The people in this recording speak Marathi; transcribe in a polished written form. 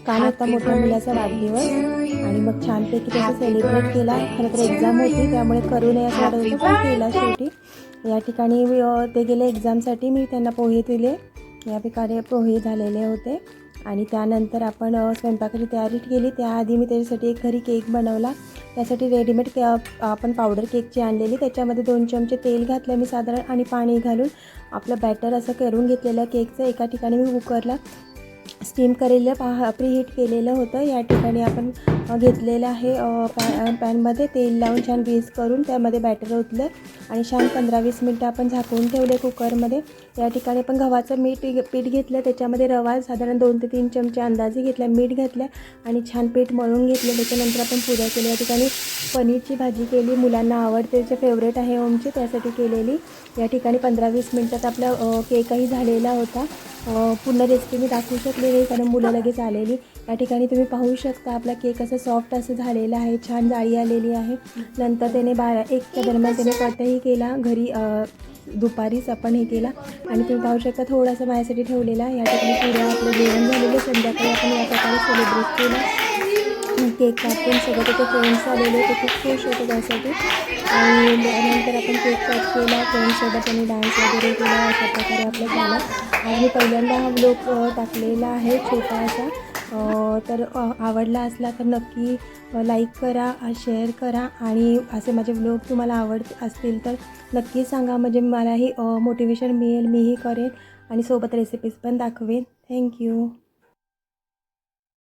काल होता मोठ्या मुलाचा वाढदिवस आणि मग छानपैकी त्याचा सेलिब्रेट केला। खरं तर एक्झाम होती त्यामुळे करू नये असं वाटत होतं, पण केला शेवटी। या ठिकाणी ते गेले एक्झामसाठी, मी त्यांना पोहे दिले। या प्रकारे पोहे झालेले होते आणि त्यानंतर आपण स्वयंपाकाची तयारी केली। त्याआधी मी त्याच्यासाठी एक घरी केक बनवला। त्यासाठी रेडीमेड आपण पावडर केकची आणलेली, त्याच्यामध्ये 2 चमचे तेल घातलं मी साधारण आणि पाणी घालून आपलं बॅटर असं करून घेतलेलं केकचं। एका ठिकाणी मी कुकरला स्टीम केलेलं प्रीहीट केलेलं होतं। या ठिकाणी आपण घेतलेलं आहे पॅनमध्ये तेल लावून छान ग्रीस करून त्यामध्ये बॅटर ओतलं आणि छान 15-20 मिनटं आपण झाकून ठेवले कुकरमध्ये। या ठिकाणी आपण गव्हाचं पीठ घेतलं, त्याच्यामध्ये रवा साधारण 2 ते 3 चमचे अंदाजे घेतला, मीठ घातलं आणि छान पीठ मळून घेतलं। त्याच्यानंतर आपण पुऱ्या केल्या। या ठिकाणी पनीरची भाजी केली, मुलांना आवडते, त्याचे फेवरेट आहे ओमची, त्यासाठी केलेली। या ठिकाणी 15-20 मिनटात आपला केकही झालेला होता। पूर्ण रेसिपी मी दाखवू शकले नाही कारण मुलं लगेच आलेली। या ठिकाणी तुम्ही पाहू शकता आपला केक असं सॉफ्ट असं झालेला आहे, छान जाळी आलेली आहे। नंतर त्याने 1च्या दरम्यान त्याने कटही केला घरी, दुपारीच आपण हे केला आणि तुम्ही पाहू शकता थोडासा माझ्यासाठी ठेवलेला। या ठिकाणी पुऱ्या आपलं जेवण झालेलं, संध्याकाळी आपण या प्रकारे सेलिब्रेट केलं। केक कापून सगळं त्याचे फ्रेंड्स आलेले, ते खूप खुश होते त्यासाठी। आणि नंतर आपण केक कट केला, फ्रेंड्ससोबत त्यांनी डान्स वगैरे केला। अशा प्रकारे आपलं झालं। आज मी पहिल्यांदा हा व्लॉग टाकलेला आहे छोटासा। तर आवडला असला तर नक्की लाईक करा, शेअर करा आणि असे माझे व्लॉग तुम्हाला आवडत असतील तर नक्की सांगा, म्हणजे मलाही मोटिवेशन मिळेल, मीही करेन आणि सोबत रेसिपीज पण दाखवेन। थँक्यू।